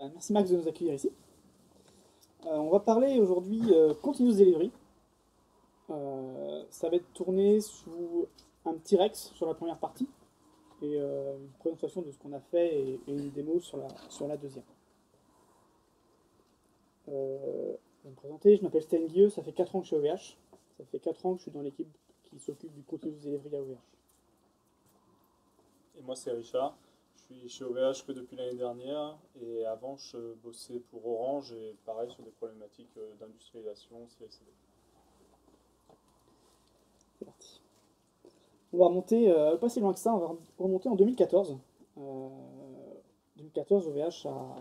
Merci Max de nous accueillir ici. On va parler aujourd'hui Continuous Delivery. Ça va être tourné sous un petit Rex sur la première partie et une présentation de ce qu'on a fait et une démo sur la deuxième. Je vais me présenter, je m'appelle Stan Guilleux, ça fait 4 ans que je suis à OVH. Ça fait 4 ans que je suis dans l'équipe qui s'occupe du Continuous Delivery à OVH. Et moi, c'est Richard. Je suis chez OVH que depuis l'année dernière. Et avant, je bossais pour Orange et pareil sur des problématiques d'industrialisation CI/CD. C'est parti. On va remonter, pas si loin que ça, on va remonter en 2014. 2014, OVH a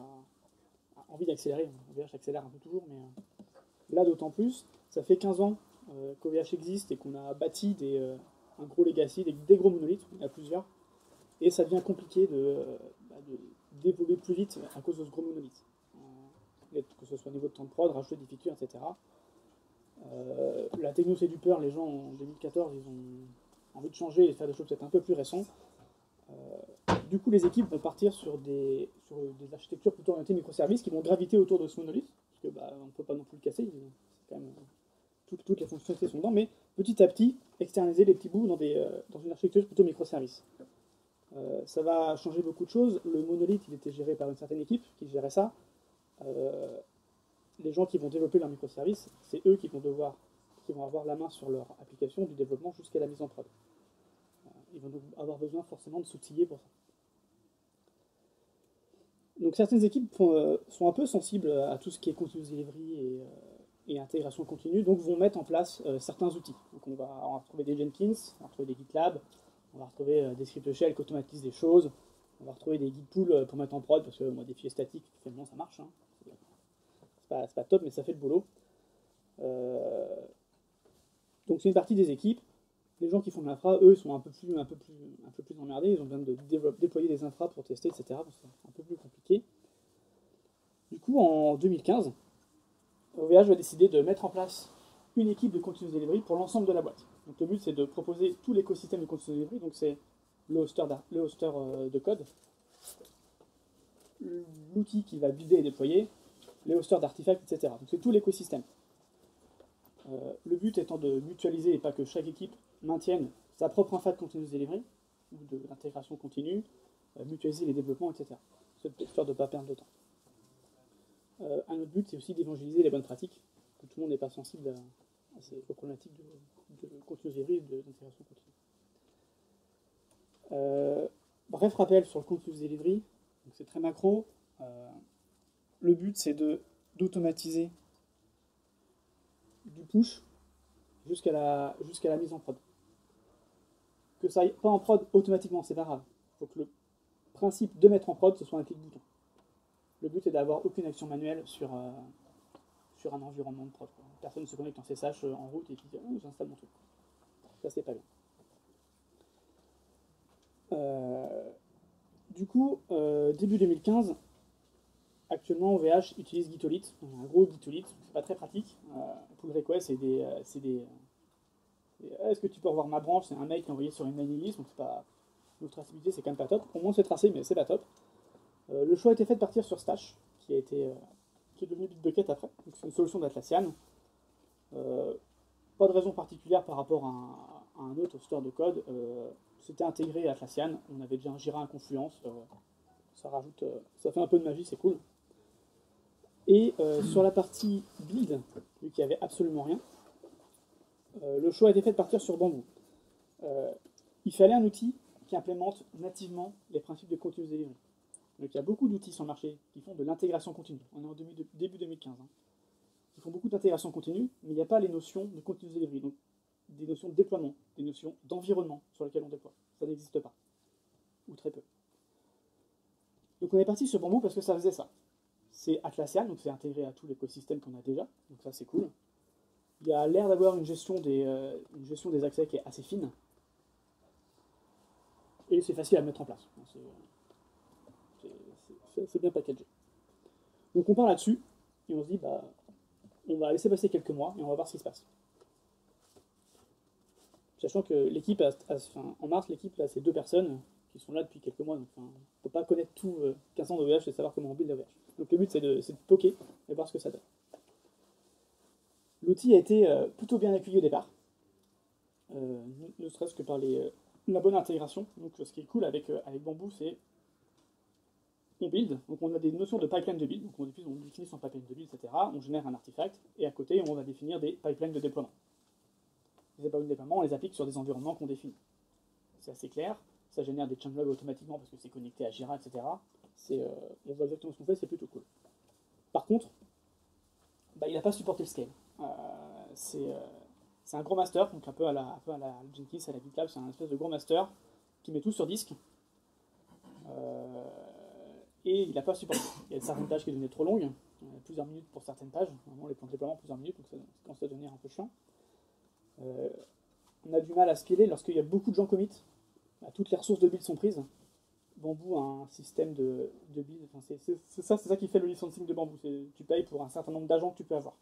envie d'accélérer. OVH accélère un peu toujours, mais là d'autant plus. Ça fait 15 ans qu'OVH existe et qu'on a bâti un gros legacy, des gros monolithes, il y en a plusieurs. Et ça devient compliqué de développer plus vite à cause de ce gros monolithe. Que ce soit au niveau de temps de prod, rajouter des features, etc. La techno c'est du peur, les gens en 2014 ils ont envie de changer et de faire des choses peut-être un peu plus récentes. Du coup les équipes vont partir sur des architectures plutôt orientées microservices qui vont graviter autour de ce monolithe, parce que on ne peut pas non plus le casser, quand même, toutes les fonctionnalités sont dedans, mais petit à petit externaliser les petits bouts dans une architecture plutôt microservice. Ça va changer beaucoup de choses. Le monolithe il était géré par une certaine équipe qui gérait ça. Les gens qui vont développer leur microservice, c'est eux qui vont avoir la main sur leur application du développement jusqu'à la mise en prod. Ils vont donc avoir besoin forcément de s'outiller pour ça. Donc certaines équipes sont un peu sensibles à tout ce qui est continuous delivery et intégration continue, donc vont mettre en place certains outils. Donc on va retrouver des Jenkins, on va retrouver des GitLab, on va retrouver des scripts shell qui automatisent des choses, on va retrouver des git tools pour mettre en prod, parce que modifier statique, finalement ça marche. Hein. C'est pas top, mais ça fait le boulot. Donc c'est une partie des équipes. Les gens qui font de l'infra, eux, ils sont un peu plus emmerdés. Ils ont besoin de déployer des infras pour tester, etc. Donc c'est un peu plus compliqué. Du coup, en 2015, OVH va décider de mettre en place une équipe de continuous delivery pour l'ensemble de la boîte. Donc le but, c'est de proposer tout l'écosystème de continuous delivery. Donc c'est le hoster de code, l'outil qui va builder et déployer, les hosters d'artefacts, etc. Donc c'est tout l'écosystème. Le but étant de mutualiser et pas que chaque équipe maintienne sa propre infra de continuous delivery ou de l'intégration continue, mutualiser les développements, etc. C'est histoire de ne pas perdre de temps. Un autre but, c'est aussi d'évangéliser les bonnes pratiques, que tout le monde n'est pas sensible à ces problématiques de continuous delivery et d'intégration continue. Bref rappel sur le continuous delivery, c'est très macro. Le but, c'est d'automatiser du push jusqu'à la mise en prod. Que ça aille pas en prod automatiquement, c'est pas grave. Il faut que le principe de mettre en prod, ce soit un clic bouton. Le but est d'avoir aucune action manuelle sur un environnement de prod. Personne ne se connecte en SSH en route et puis dit oh, j'installe mon truc. Ça, c'est pas bien. Du coup, début 2015, actuellement, OVH utilise Gitolit, un gros Gitolit, c'est pas très pratique. Pull request, c'est des est-ce que tu peux revoir ma branche? C'est un mail qui est envoyé sur une mailing list, donc c'est pas. Notre traçabilité, c'est quand même pas top. Au moins, c'est tracé, mais c'est pas top. Le choix a été fait de partir sur Stash, qui est devenu Bitbucket après. Donc, c'est une solution d'Atlassian. Pas de raison particulière par rapport à un autre hoster de code. C'était intégré à Atlassian. On avait déjà un Jira, un Confluence. Ça fait un peu de magie, c'est cool. Et sur la partie build, vu qu'il n'y avait absolument rien, le choix a été fait de partir sur Bamboo. Il fallait un outil qui implémente nativement les principes de continuous delivery. Donc il y a beaucoup d'outils sur le marché qui font de l'intégration continue. On est en début 2015. Hein. Ils font beaucoup d'intégration continue, mais il n'y a pas les notions de continuous delivery. Donc des notions de déploiement, des notions d'environnement sur lesquelles on déploie. Ça n'existe pas. Ou très peu. Donc on est parti sur Bamboo parce que ça faisait ça. C'est Atlassian, donc c'est intégré à tout l'écosystème qu'on a déjà. Donc ça c'est cool. Il y a l'air d'avoir une gestion des accès qui est assez fine. Et c'est facile à mettre en place. C'est bien packagé. Donc on part là-dessus, et on se dit, on va laisser passer quelques mois, et on va voir ce qui se passe. Sachant que l'équipe, en mars, l'équipe, là, c'est 2 personnes qui sont là depuis quelques mois, donc on ne peut pas connaître tout 15 ans d'OVH et savoir comment on build l'OVH. Donc le but c'est de poker et voir ce que ça donne. L'outil a été plutôt bien accueilli au départ, ne serait-ce que par la bonne intégration. Donc ce qui est cool avec Bamboo, c'est on build, donc on a des notions de pipeline de build, donc on définit son pipeline de build, etc. On génère un artefact, et à côté on va définir des pipelines de déploiement. Les pipelines de déploiement, on les applique sur des environnements qu'on définit. C'est assez clair, ça génère des changelogs automatiquement parce que c'est connecté à Jira, etc. On voit exactement ce qu'on fait, c'est plutôt cool. Par contre, il n'a pas supporté le scale. C'est un gros master, donc un peu à la Jenkins, à la GitLab, c'est un espèce de gros master qui met tout sur disque. Et il n'a pas supporté. Il y a certaines pages qui devenaient trop longues, plusieurs minutes pour certaines pages, vraiment les plans de déploiement plusieurs minutes, donc ça commence à devenir un peu chiant. On a du mal à scaler lorsqu'il y a beaucoup de gens commit. Toutes les ressources de build sont prises. Bamboo a un système de build, enfin, c'est ça qui fait le licensing de Bamboo, tu payes pour un certain nombre d'agents que tu peux avoir.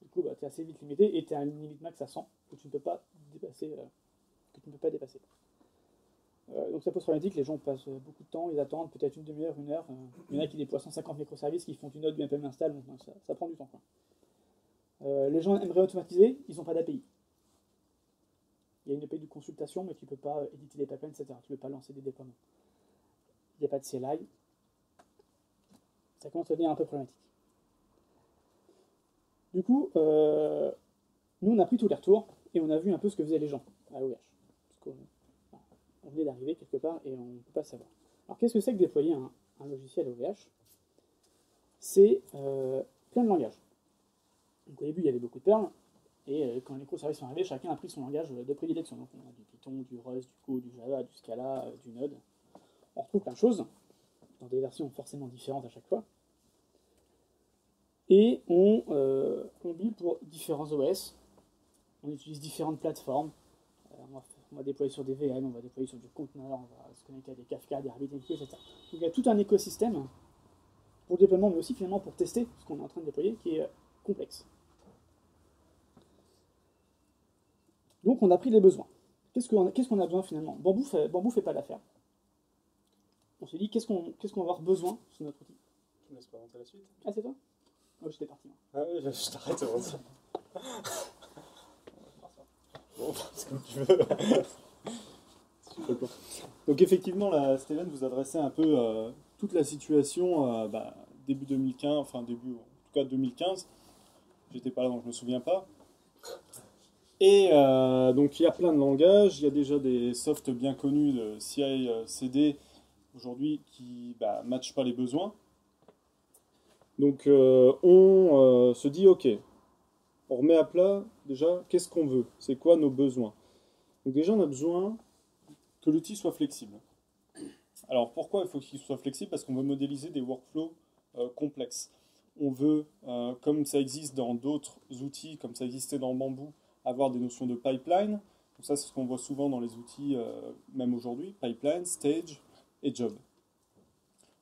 Du coup, tu es assez vite limité et tu as une limite max à 100 que tu ne peux pas dépasser. Donc ça pose problématique, les gens passent beaucoup de temps, ils attendent peut-être une demi-heure, une heure. Il y en a qui déploient 150 microservices qui font une node du npm install, donc ça prend du temps. Les gens aimeraient automatiser, ils n'ont pas d'API. Il y a une API de consultation, mais tu ne peux pas éditer des pipelines, etc. Tu ne peux pas lancer des déploiements. Il n'y a pas de CLI. Ça commence à devenir un peu problématique. Du coup, nous on a pris tous les retours et on a vu un peu ce que faisaient les gens à OVH. On venait d'arriver quelque part et on ne peut pas savoir. Alors qu'est-ce que c'est que déployer un logiciel OVH? C'est plein de langages. Donc au début il y avait beaucoup de Perl, et quand les microservices sont arrivés, chacun a pris son langage de prédilection. Donc on a du Python, du Rust, du Go, du Java, du Scala, du Node. On retrouve plein de choses, dans des versions forcément différentes à chaque fois. Et on build pour différents OS. On utilise différentes plateformes. On va déployer sur des VM, on va déployer sur du conteneur, on va se connecter à des Kafka, des RabbitMQ, etc. Donc il y a tout un écosystème pour le déploiement, mais aussi finalement pour tester ce qu'on est en train de déployer, qui est complexe. Donc on a pris les besoins. Qu'est-ce qu'on a besoin finalement? Bamboo fait pas l'affaire. On s'est dit qu'est-ce qu'on va avoir besoin sur notre outil. Tu me laisses pas monter la suite? Ah, c'est toi? Oh, j'étais parti. Ah oui, je t'arrête avant ça. Bon, c'est comme tu veux. Donc effectivement, là, Steven vous adressait un peu toute la situation début 2015, enfin début, en tout cas 2015. J'étais pas là, donc je me souviens pas. Et donc il y a plein de langages, il y a déjà des softs bien connus de CI/CD aujourd'hui qui ne matchent pas les besoins. Donc on se dit ok, on remet à plat déjà qu'est-ce qu'on veut, c'est quoi nos besoins. Donc déjà on a besoin que l'outil soit flexible. Alors pourquoi il faut qu'il soit flexible? Parce qu'on veut modéliser des workflows complexes. On veut, comme ça existe dans d'autres outils, comme ça existait dans Bamboo, avoir des notions de pipeline. Donc ça, c'est ce qu'on voit souvent dans les outils, même aujourd'hui, pipeline, stage et job.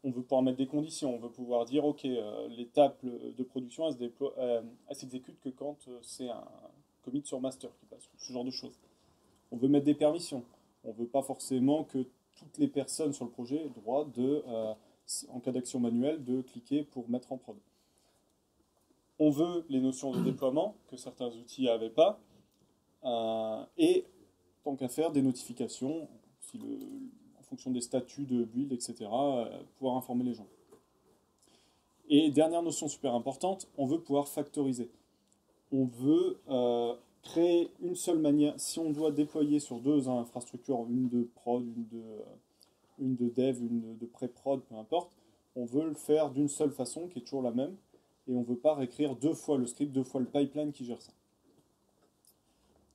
On veut pouvoir mettre des conditions, on veut pouvoir dire, ok, l'étape de production, elle s'exécute que quand c'est un commit sur master qui passe, ce genre de choses. On veut mettre des permissions. On ne veut pas forcément que toutes les personnes sur le projet aient le droit en cas d'action manuelle, de cliquer pour mettre en prod. On veut les notions de déploiement que certains outils n'avaient pas, et tant qu'à faire des notifications, en fonction des statuts de build, etc., pouvoir informer les gens. Et dernière notion super importante, on veut pouvoir factoriser. On veut créer une seule manière. Si on doit déployer sur deux infrastructures, une de prod, une de dev, une de pré-prod, peu importe, on veut le faire d'une seule façon, qui est toujours la même, et on ne veut pas réécrire deux fois le script, deux fois le pipeline qui gère ça.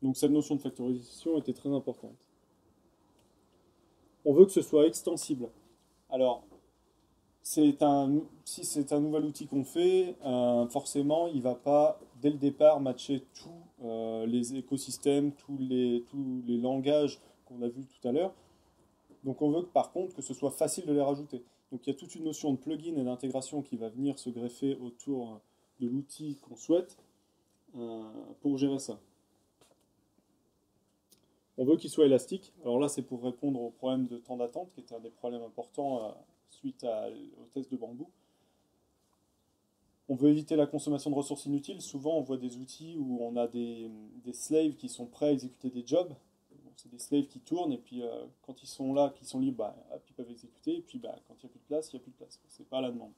Donc cette notion de factorisation était très importante. On veut que ce soit extensible. Alors, si c'est un nouvel outil qu'on fait, forcément, il ne va pas, dès le départ, matcher tous les écosystèmes, tous les langages qu'on a vus tout à l'heure. Donc on veut par contre que ce soit facile de les rajouter. Donc il y a toute une notion de plugin et d'intégration qui va venir se greffer autour de l'outil qu'on souhaite pour gérer ça. On veut qu'il soit élastique. Alors là, c'est pour répondre au problème de temps d'attente, qui était un des problèmes importants suite au test de Bamboo. On veut éviter la consommation de ressources inutiles. Souvent, on voit des outils où on a des slaves qui sont prêts à exécuter des jobs. Bon, c'est des slaves qui tournent, et puis quand ils sont là, qu'ils sont libres, bah, hop, ils peuvent exécuter, et puis bah, quand il n'y a plus de place, il n'y a plus de place. C'est pas à la demande.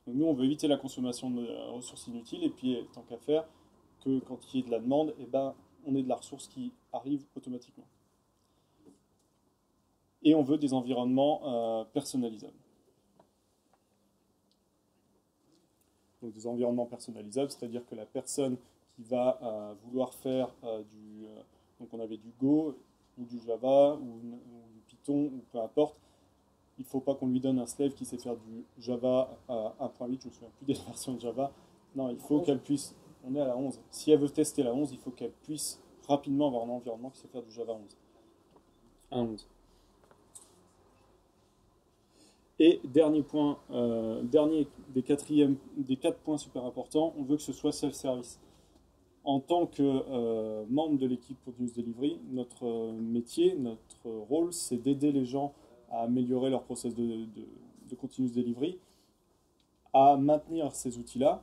Donc nous, on veut éviter la consommation de ressources inutiles, et puis tant qu'à faire, que quand il y ait de la demande, eh ben, on ait de la ressource qui arrive automatiquement. Et on veut des environnements personnalisables. Donc des environnements personnalisables, c'est-à-dire que la personne qui va vouloir faire donc on avait du Go, ou du Java, ou du Python, ou peu importe, il ne faut pas qu'on lui donne un slave qui sait faire du Java 1.8, je ne me souviens plus des versions de Java. Non, il faut qu'elle puisse, on est à la 11, si elle veut tester la 11, il faut qu'elle puisse rapidement avoir un environnement qui sait faire du Java 11. 1.11. Et dernier point, dernier des 4 points super importants, on veut que ce soit self-service. En tant que membre de l'équipe Continuous Delivery, notre métier, notre rôle, c'est d'aider les gens à améliorer leur process de Continuous Delivery, à maintenir ces outils-là,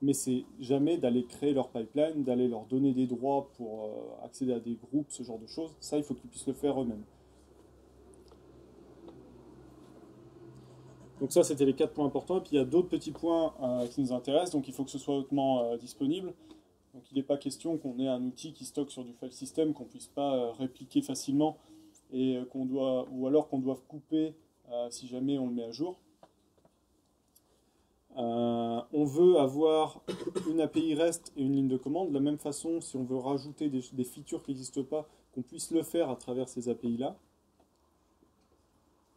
mais c'est jamais d'aller créer leur pipeline, d'aller leur donner des droits pour accéder à des groupes, ce genre de choses. Ça, il faut qu'ils puissent le faire eux-mêmes. Donc ça, c'était les 4 points importants. Et puis il y a d'autres petits points qui nous intéressent. Donc il faut que ce soit hautement disponible. Donc il n'est pas question qu'on ait un outil qui stocke sur du file system qu'on ne puisse pas répliquer facilement et ou alors qu'on doive couper si jamais on le met à jour. On veut avoir une API REST et une ligne de commande. De la même façon, si on veut rajouter des features qui n'existent pas, qu'on puisse le faire à travers ces API-là.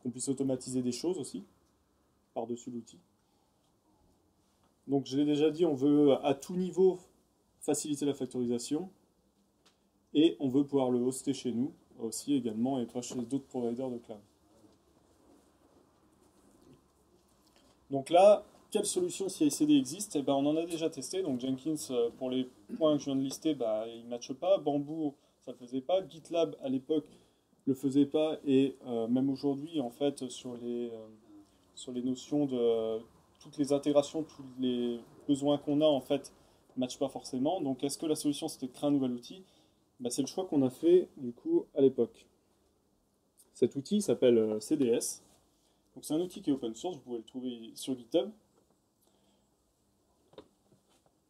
Qu'on puisse automatiser des choses aussi par-dessus l'outil. Donc je l'ai déjà dit, on veut à tout niveau faciliter la factorisation et on veut pouvoir le hoster chez nous aussi également et pas chez d'autres providers de cloud. Donc là, quelle solution CI/CD existe? Eh ben, on en a déjà testé. Donc Jenkins, pour les points que je viens de lister, bah, il ne matche pas. Bamboo, ça ne le faisait pas. GitLab, à l'époque, ne le faisait pas. Et même aujourd'hui, en fait, sur les notions de toutes les intégrations, tous les besoins qu'on a, en fait, ne matchent pas forcément. Donc est-ce que la solution, c'était de créer un nouvel outil? Bah, c'est le choix qu'on a fait, du coup, à l'époque. Cet outil s'appelle CDS. Donc c'est un outil qui est open source, vous pouvez le trouver sur GitHub.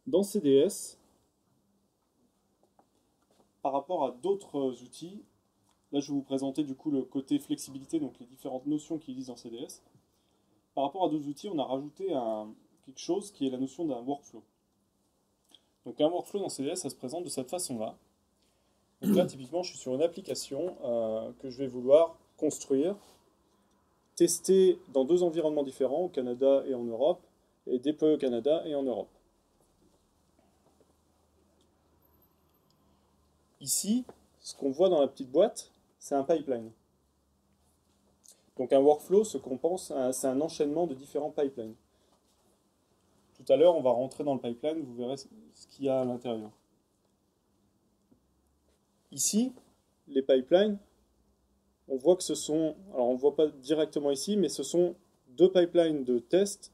Dans CDS, par rapport à d'autres outils, là je vais vous présenter du coup le côté flexibilité, donc les différentes notions qui existent dans CDS. Par rapport à d'autres outils, on a rajouté quelque chose qui est la notion d'un workflow. Donc un workflow dans CDS, ça se présente de cette façon-là. Donc là, typiquement, je suis sur une application que je vais vouloir construire, tester dans 2 environnements différents, au Canada et en Europe, et déployer au Canada et en Europe. Ici, ce qu'on voit dans la petite boîte, c'est un pipeline. Donc un workflow, ce qu'on pense, c'est un enchaînement de différents pipelines. Tout à l'heure, on va rentrer dans le pipeline, vous verrez ce qu'il y a à l'intérieur. Ici, les pipelines, on voit que ce sont, alors on ne voit pas directement ici, mais ce sont 2 pipelines de test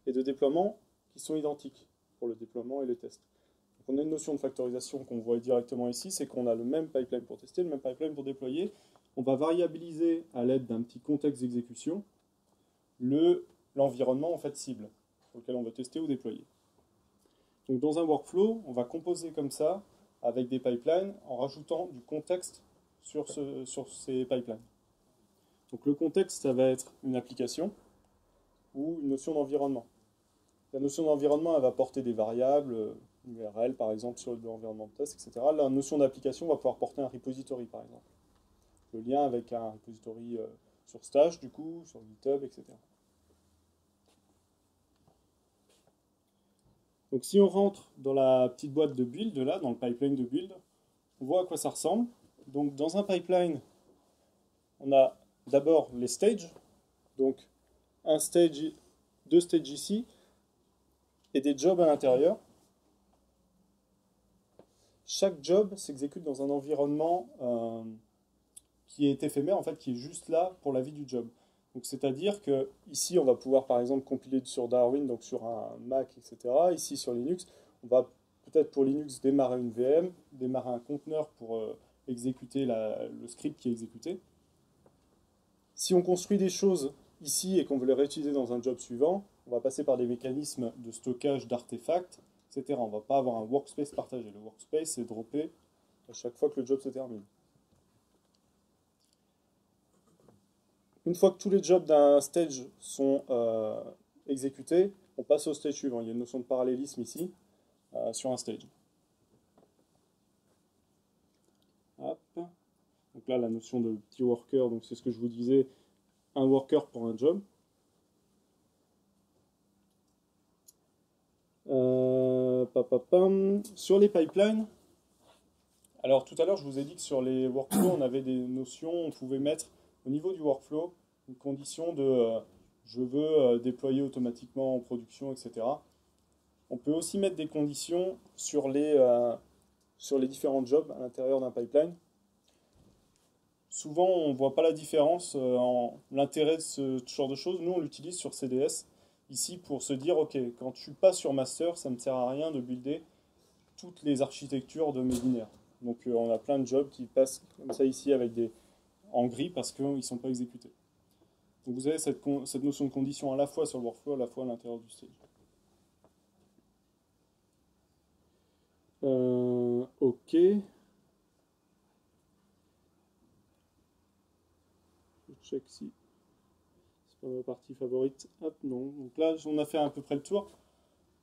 et de déploiement qui sont identiques pour le déploiement et le test. Donc on a une notion de factorisation qu'on voit directement ici, c'est qu'on a le même pipeline pour tester, le même pipeline pour déployer. On va variabiliser à l'aide d'un petit contexte d'exécution l'environnement en fait cible sur lequel on va tester ou déployer. Donc dans un workflow, on va composer comme ça avec des pipelines en rajoutant du contexte sur ces pipelines. Donc le contexte, ça va être une application ou une notion d'environnement. La notion d'environnement, elle va porter des variables, une URL par exemple sur l'environnement de test, etc. La notion d'application va pouvoir porter un repository par exemple. Le lien avec un repository sur Stash du coup, sur GitHub, etc. Donc si on rentre dans la petite boîte de build, là, dans le pipeline de build, on voit à quoi ça ressemble. Donc dans un pipeline, on a d'abord les stages, donc un stage, 2 stages ici, et des jobs à l'intérieur. Chaque job s'exécute dans un environnement qui est éphémère, en fait, qui est juste là pour la vie du job. Donc c'est-à-dire que ici on va pouvoir par exemple compiler sur Darwin, donc sur un Mac, etc. Ici sur Linux, on va peut-être pour Linux démarrer une VM, démarrer un conteneur pour exécuter le script qui est exécuté. Si on construit des choses ici et qu'on veut les réutiliser dans un job suivant, on va passer par des mécanismes de stockage d'artefacts, etc. On ne va pas avoir un workspace partagé. Le workspace est droppé à chaque fois que le job se termine. Une fois que tous les jobs d'un stage sont exécutés, on passe au stage suivant. Il y a une notion de parallélisme ici, sur un stage. Hop. Donc là, la notion de petit worker, donc c'est ce que je vous disais, un worker pour un job. Sur les pipelines, alors tout à l'heure je vous ai dit que sur les workflows on avait des notions, on pouvait mettre au niveau du workflow une condition de je veux déployer automatiquement en production, etc. On peut aussi mettre des conditions sur les différents jobs à l'intérieur d'un pipeline. Souvent on ne voit pas la différence en l'intérêt de ce genre de choses. Nous on l'utilise sur CDS ici pour se dire ok, quand je suis pas sur master, ça ne me sert à rien de builder toutes les architectures de mes binaires. Donc on a plein de jobs qui passent comme ça ici avec en gris parce qu'ils ne sont pas exécutés. Donc vous avez cette notion de condition à la fois sur le workflow, à la fois à l'intérieur du stage. Ok. Je check si c'est pas ma partie favorite. Hop, non. Donc là, on a fait à peu près le tour.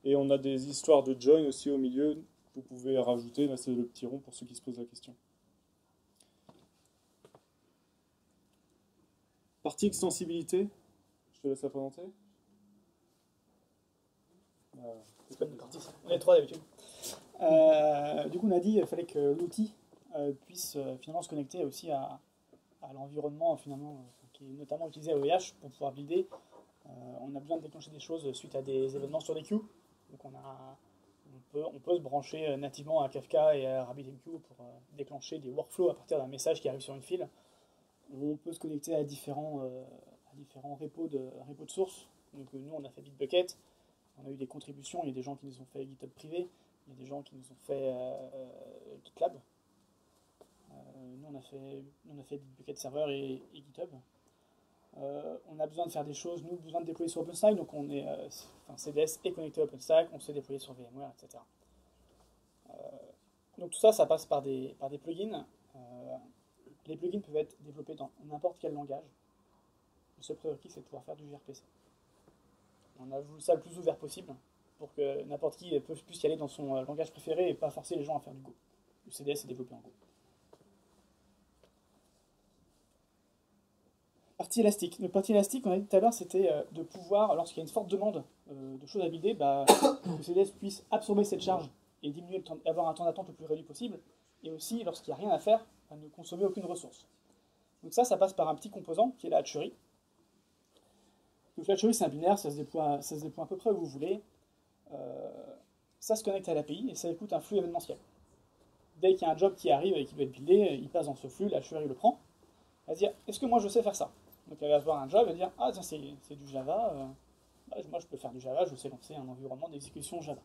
Et on a des histoires de join aussi au milieu. Vous pouvez rajouter, là c'est le petit rond pour ceux qui se posent la question. Partie extensibilité, je te laisse la présenter. C'est pas une partie, ça. On est trois d'habitude. Du coup, on a dit qu'il fallait que l'outil puisse finalement se connecter aussi à l'environnement finalement, qui est notamment utilisé à OVH pour pouvoir builder. On a besoin de déclencher des choses suite à des événements sur des queues. Donc on peut se brancher nativement à Kafka et à RabbitMQ pour déclencher des workflows à partir d'un message qui arrive sur une file. On peut se connecter à différents repos de source. Donc nous on a fait Bitbucket, on a eu des contributions, il y a des gens qui nous ont fait GitHub privé, il y a des gens qui nous ont fait GitLab. Nous on a fait Bitbucket serveur et GitHub. On a besoin de faire des choses, nous besoin de déployer sur OpenStack, donc on est, CDS est connecté à OpenStack, on s'est déployé sur VMware, etc. Donc tout ça, ça passe par des plugins. Les plugins peuvent être développés dans n'importe quel langage. Le seul prérequis, c'est de pouvoir faire du gRPC. On a voulu ça le plus ouvert possible pour que n'importe qui puisse y aller dans son langage préféré et pas forcer les gens à faire du Go. Le CDS est développé en Go. Partie élastique. Le partie élastique, on a dit tout à l'heure, c'était de pouvoir, lorsqu'il y a une forte demande de choses à builder, que le CDS puisse absorber cette charge et diminuer avoir un temps d'attente le plus réduit possible, et aussi, lorsqu'il n'y a rien à faire, ne consommer aucune ressource. Donc ça passe par un petit composant qui est la hatchery. Donc la hatchery, c'est un binaire, ça se déploie à peu près où vous voulez. Ça se connecte à l'API et ça écoute un flux événementiel. Dès qu'il y a un job qui arrive et qui doit être buildé, il passe dans ce flux, la hatchery le prend. Elle va se dire, est-ce que moi je sais faire ça? Donc elle va voir un job, elle va dire, ah tiens, c'est du Java, moi je peux faire du Java, je sais lancer un environnement d'exécution Java.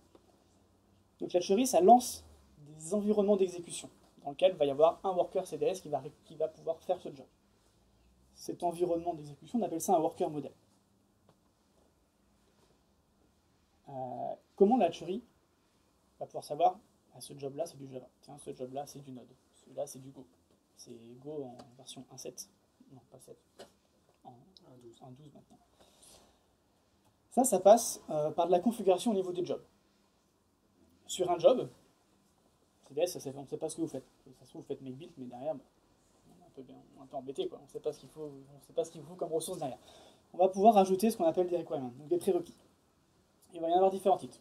Donc la hatchery, ça lance des environnements d'exécution dans lequel il va y avoir un worker CDS qui va pouvoir faire ce job. Cet environnement d'exécution, on appelle ça un worker model. Comment la hatchery va pouvoir savoir, ce job-là c'est du Java, tiens, ce job-là c'est du Node, celui-là c'est du Go. C'est Go en version 1.7, non pas 7, en 1.12 maintenant. Ça passe par de la configuration au niveau des jobs. Sur un job, CDS, on ne sait pas ce que vous faites. Ça se trouve, vous faites make build, mais derrière, on est un peu embêté, quoi. On ne sait pas ce qu'il faut comme ressources derrière. On va pouvoir ajouter ce qu'on appelle des requirements, donc des prérequis. Il va y en avoir différents types.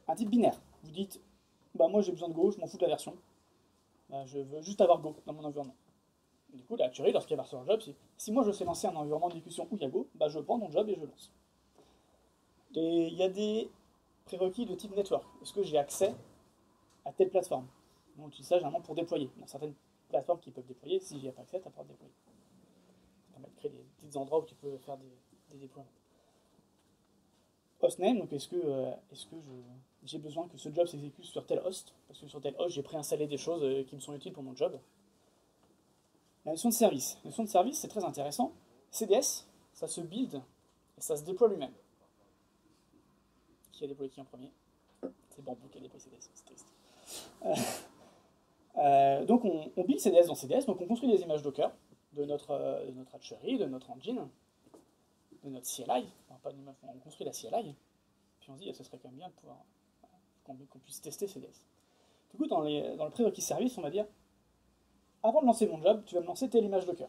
Un type binaire. Vous dites, moi j'ai besoin de Go, je m'en fous de la version. Je veux juste avoir Go dans mon environnement. Du coup, la hatchery, lorsqu'elle va sur le job, c'est si moi je sais lancer un environnement d'exécution où il y a Go, je prends mon job et je lance. Et il y a des prérequis de type network. Est-ce que j'ai accès à telle plateforme? On utilise ça généralement pour déployer. Dans certaines plateformes qui peuvent déployer. Si j'y ai pas accès, tu n'as pas de déployer. Ça permet de créer des petits endroits où tu peux faire des déploiements. Hostname, donc est-ce que j'ai besoin que ce job s'exécute sur tel host? Parce que sur tel host, j'ai préinstallé des choses qui me sont utiles pour mon job. La notion de service. La notion de service, c'est très intéressant. CDS, ça se build et ça se déploie lui-même. Qui a déployé qui en premier? C'est Bamboo qui a déployé CDS, c'est triste. Donc on build CDS dans CDS, donc on construit des images Docker de notre hatchery, de notre engine, de notre CLI. Enfin, pas on construit la CLI, puis on se dit, ce serait quand même bien de pouvoir qu'on puisse tester CDS. Du coup, dans le prérequis service, on va dire, avant de lancer mon job, tu vas me lancer telle image Docker.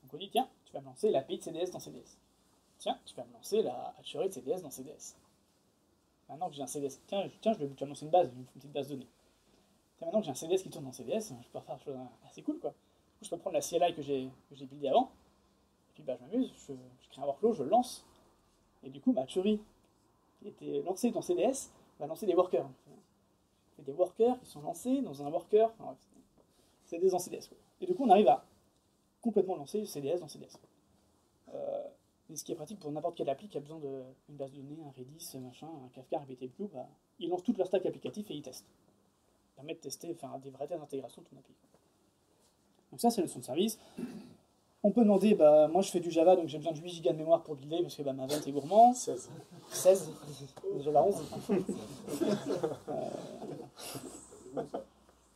Donc on dit, tiens, tu vas me lancer l'API de CDS dans CDS. Tiens, tu vas me lancer la hatchery de CDS dans CDS. Maintenant que j'ai un CDS, tiens, tu vas me lancer une base, une petite base de données. Tiens, maintenant que j'ai un CDS qui tourne dans CDS, je peux faire des choses assez cool, quoi. Du coup, je peux prendre la CLI que j'ai buildée avant, et puis je m'amuse, je crée un workflow, je le lance, et du coup, ma hatchery qui était lancée dans CDS va lancer des workers. C'est des workers qui sont lancés dans un worker, CDS dans CDS, quoi. Et du coup, on arrive à complètement lancer CDS dans CDS. Et ce qui est pratique pour n'importe quelle appli qui a besoin d'une base de données, un Redis, machin, un Kafka, un RabbitMQ, ils lancent tout leur stack applicatif et ils testent. Ça permet de tester, faire des vrais tests d'intégration de ton API. Donc ça, c'est la notion de service. On peut demander, moi je fais du Java, donc j'ai besoin de 8 Go de mémoire pour builder, parce que ma vente est gourmand. 16. Déjà la 11.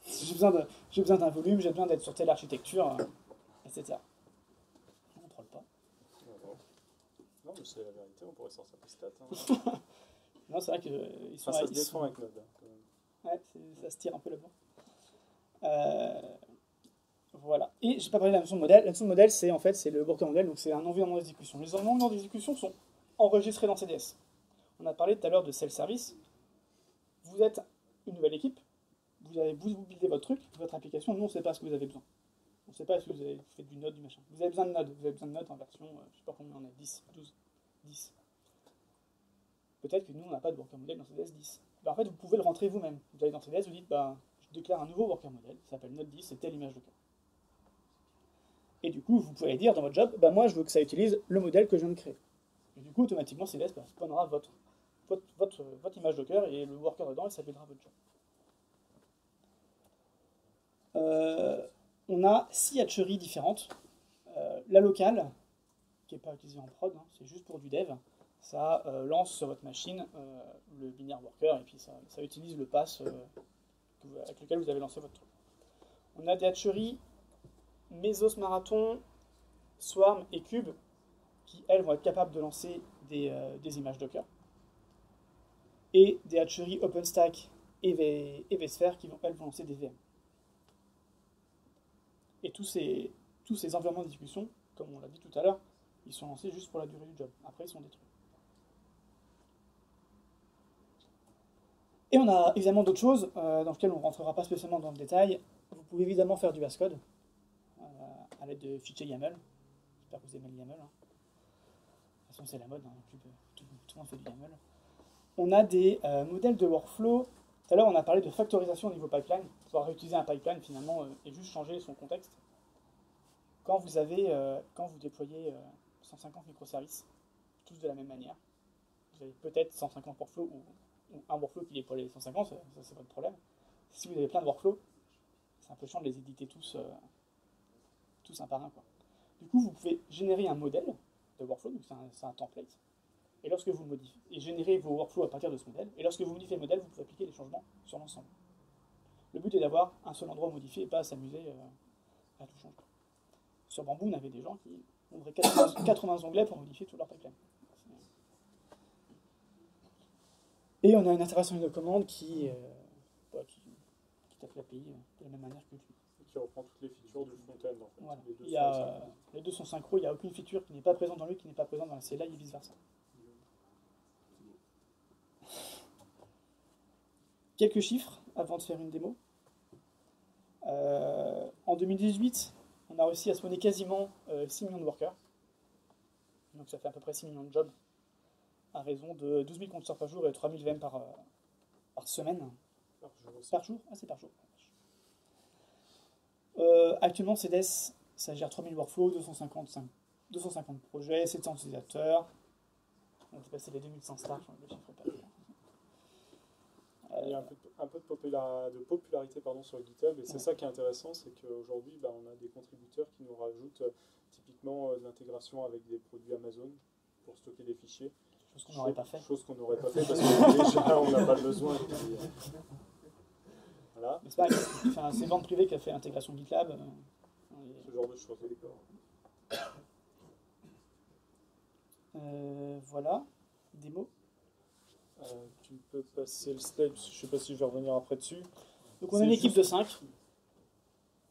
J'ai besoin d'un volume, j'ai besoin d'être sur telle architecture, etc. On ne troll pas. Non, mais c'est la vérité, on pourrait sortir des stats. Non, c'est vrai qu'ils sont... ça se défend avec Node. Ouais, ça se tire un peu là-bas. Voilà. Et j'ai pas parlé de la notion de modèle. La notion de modèle, c'est le worker model, donc c'est un environnement d'exécution. Les environnements d'exécution sont enregistrés dans CDS. On a parlé tout à l'heure de self-service. Vous êtes une nouvelle équipe, vous buildez votre truc, votre application, nous on ne sait pas ce que vous avez besoin. On ne sait pas si vous faites du Node, du machin. Vous avez besoin de Node en version, je ne sais pas combien on est, 10, 12, 10. Peut-être que nous on n'a pas de worker model dans CDS 10. En fait, vous pouvez le rentrer vous-même. Vous allez dans CDS, vous dites, je déclare un nouveau worker model, ça s'appelle Node 10, c'est telle image de cas. Et du coup, vous pouvez dire dans votre job, moi je veux que ça utilise le modèle que je viens de créer. Et du coup, automatiquement, CDS spawnera votre image Docker et le worker dedans, il s'appellera votre job. On a 6 hatcheries différentes. La locale, qui n'est pas utilisée en prod, c'est juste pour du dev, ça lance sur votre machine le binaire worker et puis ça utilise le pass avec lequel vous avez lancé votre truc. On a des hatcheries Mesos Marathon, Swarm et Cube qui, elles, vont être capables de lancer des images Docker. Et des hatcheries OpenStack et vSphere qui, elles, vont lancer des VM. Et tous ces environnements d'exécution, comme on l'a dit tout à l'heure, ils sont lancés juste pour la durée du job. Après, ils sont détruits. Et on a évidemment d'autres choses dans lesquelles on ne rentrera pas spécialement dans le détail. Vous pouvez évidemment faire du VS Code à l'aide de fichiers YAML. J'espère que vous aimez le YAML. De toute façon, c'est la mode. Tout le monde fait du YAML. On a des modèles de workflow. Tout à l'heure, on a parlé de factorisation au niveau pipeline. Pouvoir réutiliser un pipeline finalement et juste changer son contexte. Quand vous déployez 150 microservices, tous de la même manière, vous avez peut-être 150 workflows ou un workflow qui déploie les 150, ça c'est pas de problème. Si vous avez plein de workflows, c'est un peu chiant de les éditer tous un par un, quoi. Du coup, vous pouvez générer un modèle de workflow, donc c'est un template, et lorsque vous le modifiez, et générer vos workflows à partir de ce modèle, et lorsque vous modifiez le modèle, vous pouvez appliquer les changements sur l'ensemble. Le but est d'avoir un seul endroit modifié et pas à s'amuser à tout changer. Sur Bamboo, on avait des gens qui ouvraient 80 onglets pour modifier tout leur pipeline. Et on a une intégration de commande qui tape l'API de la même manière que lui. Qui reprend toutes les features du front-end en fait. Voilà. Les deux sont synchro, il n'y a aucune feature qui n'est pas présente dans lui, qui n'est pas présente dans la CLI et vice versa. Quelques chiffres avant de faire une démo. En 2018, on a réussi à spawner quasiment 6 millions de workers. Donc ça fait à peu près 6 millions de jobs à raison de 12 000 compteurs par jour et 3 000 VM par semaine. Par jour. Ah, c'est par jour. Actuellement, CDS, ça gère 3000 workflows, 250 projets, 700 utilisateurs. On a dépassé les 2100 stars, je ne chiffre pas. Il y a un peu de popularité pardon, sur GitHub, et c'est ça qui est intéressant, c'est qu'aujourd'hui, on a des contributeurs qui nous rajoutent typiquement de l'intégration avec des produits Amazon pour stocker des fichiers. Chose qu'on n'aurait pas fait. Chose qu'on n'aurait pas fait parce que déjà, on n'a pas le besoin. Voilà. Mais c'est pas c'est Vente Privée qui a fait l'intégration GitLab. Ce genre de choses. Voilà, démo. Tu peux passer le slide, je ne sais pas si je vais revenir après dessus. Donc on a une équipe de 5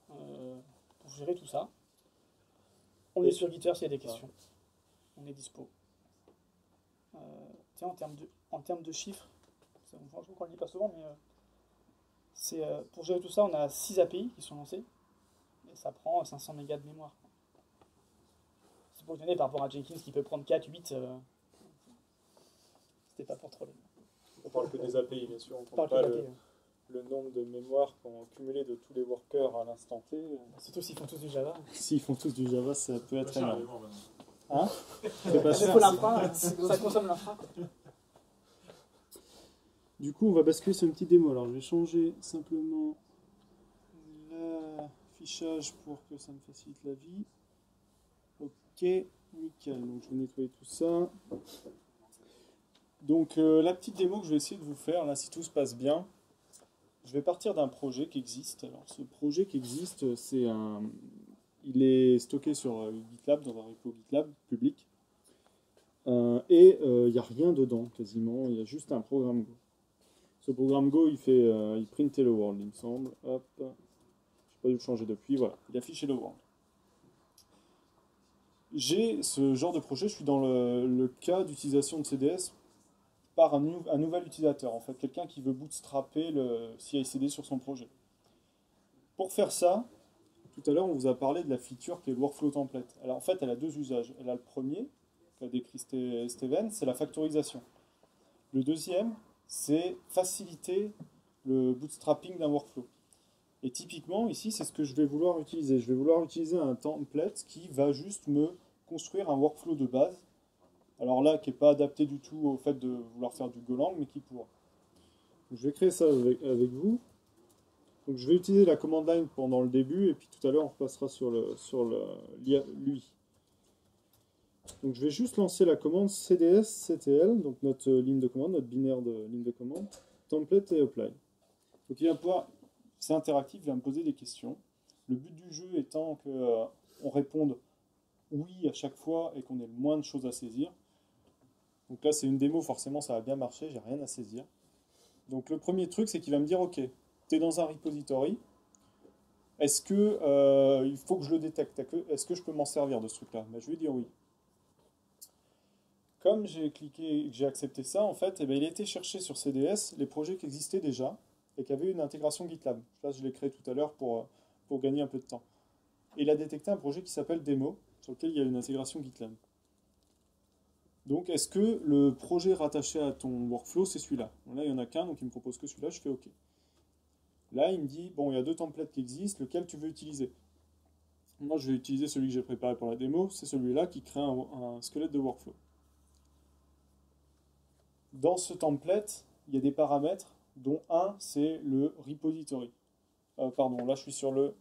pour gérer tout ça. On est sur GitHub s'il y a des questions. On est dispo. Tiens, en termes de chiffres, je crois qu'on ne le dit pas souvent, mais pour gérer tout ça, on a 6 API qui sont lancées. Et ça prend 500 mégas de mémoire. C'est pour vous donner par rapport à Jenkins qui peut prendre 4, 8. C'était pas pour troller. On parle que des API, bien sûr. On ne parle pas le nombre de mémoire qu'on a cumulé de tous les workers à l'instant T. Surtout s'ils font tous du Java. S'ils font tous du Java, ça peut être énorme. Hein? C'est pas cher. Ça consomme l'infra. Du coup, on va basculer sur une petite démo. Alors, je vais changer simplement l'affichage pour que ça me facilite la vie. Ok, nickel. Donc, je vais nettoyer tout ça. Donc, la petite démo que je vais essayer de vous faire, là, si tout se passe bien, je vais partir d'un projet qui existe. Alors, ce projet qui existe, il est stocké sur GitLab, dans un repo GitLab public. Et il n'y a rien dedans, quasiment. Il y a juste un programme Go. Ce programme Go, il print Hello World, il me semble. Hop. Je n'ai pas dû le changer depuis. Voilà, il affiche Hello World. J'ai ce genre de projet, je suis dans le cas d'utilisation de CDS par un nouvel utilisateur, en fait, quelqu'un qui veut bootstrapper le CI/CD sur son projet. Pour faire ça, tout à l'heure, on vous a parlé de la feature qui est le workflow template. Alors, en fait, elle a deux usages. Elle a le premier, qu'a décrit Steven, c'est la factorisation. Le deuxième, c'est faciliter le bootstrapping d'un workflow. Et typiquement, ici, c'est ce que je vais vouloir utiliser. Je vais vouloir utiliser un template qui va juste me construire un workflow de base. Alors là, qui n'est pas adapté du tout au fait de vouloir faire du Golang, mais qui pourra. Donc, je vais créer ça avec vous. Donc, je vais utiliser la command line pendant le début, et puis tout à l'heure, on repassera sur lui. Donc, je vais juste lancer la commande cds-ctl, donc notre ligne de commande, notre binaire de ligne de commande, template et apply. Donc, il va pouvoir, c'est interactif, il va me poser des questions. Le but du jeu étant qu'on réponde oui à chaque fois et qu'on ait le moins de choses à saisir. Donc là, c'est une démo, forcément, ça va bien marcher, j'ai rien à saisir. Donc le premier truc, c'est qu'il va me dire, ok, tu es dans un repository, est-ce que il faut que je le détecte? Est-ce que je peux m'en servir de ce truc-là? Ben, je vais dire oui. Comme j'ai cliqué et que j'ai accepté ça, en fait, il a été chercher sur CDS les projets qui existaient déjà et qui avaient une intégration GitLab. Là, je l'ai créé tout à l'heure pour gagner un peu de temps. Et il a détecté un projet qui s'appelle Demo, sur lequel il y a une intégration GitLab. Donc, est-ce que le projet rattaché à ton workflow, c'est celui-là? Bon, là, il n'y en a qu'un, donc il me propose que celui-là, je fais OK. Là, il me dit, bon, il y a deux templates qui existent, lequel tu veux utiliser? Moi, je vais utiliser celui que j'ai préparé pour la démo, c'est celui-là qui crée un squelette de workflow. Dans ce template, il y a des paramètres, dont un, c'est le repository. Pardon, là, je suis sur le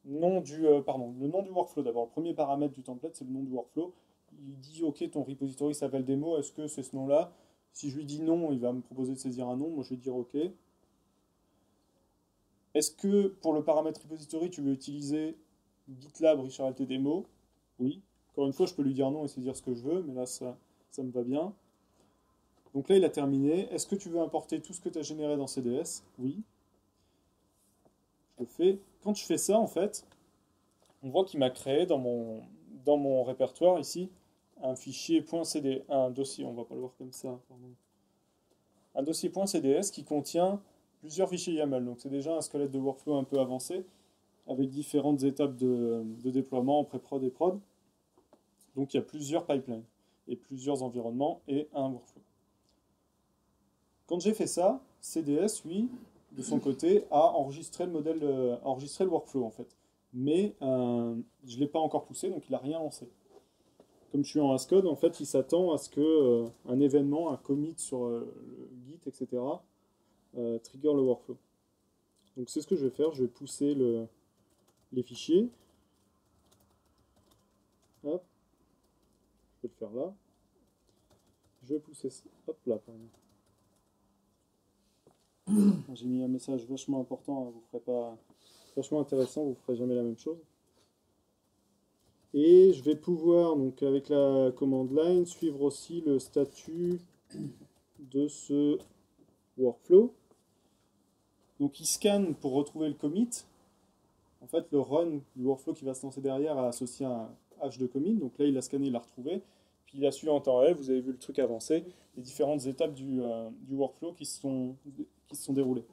nom du workflow. D'abord, le premier paramètre du template, c'est le nom du workflow. Il dit, OK, ton repository s'appelle démo, est-ce que c'est ce nom-là? Si je lui dis non, il va me proposer de saisir un nom, moi je vais dire OK. Est-ce que pour le paramètre repository, tu veux utiliser GitLab Richard Demo? Oui. Encore une fois, je peux lui dire non et saisir ce que je veux, mais là, ça me va bien. Donc là, il a terminé. Est-ce que tu veux importer tout ce que tu as généré dans CDS? Oui. Je le fais. Quand je fais ça, en fait, on voit qu'il m'a créé dans mon répertoire ici un fichier .cd, un dossier, on ne va pas le voir comme ça, pardon. Un dossier .cds qui contient plusieurs fichiers YAML. Donc c'est déjà un squelette de workflow un peu avancé, avec différentes étapes de déploiement en pré-prod et prod. Donc il y a plusieurs pipelines, et plusieurs environnements, et un workflow. Quand j'ai fait ça, CDS, lui, de son côté, a enregistré le workflow, en fait. mais je ne l'ai pas encore poussé, donc il n'a rien lancé. Comme je suis en Ascode, en fait, il s'attend à ce que un événement, un commit sur le Git, etc., trigger le workflow. Donc c'est ce que je vais faire, je vais pousser les fichiers. Hop, je vais le faire là. Je vais pousser, hop là, pardon. J'ai mis un message vachement important, hein, vous ferez pas, vachement intéressant, vous ne ferez jamais la même chose. Et je vais pouvoir, donc avec la command line, suivre aussi le statut de ce workflow. Donc il scanne pour retrouver le commit. En fait, le run du workflow qui va se lancer derrière a associé un hash de commit. Donc là, il a scanné, il l'a retrouvé. Puis il a suivi en temps réel, vous avez vu le truc avancer, les différentes étapes du workflow qui se sont déroulées.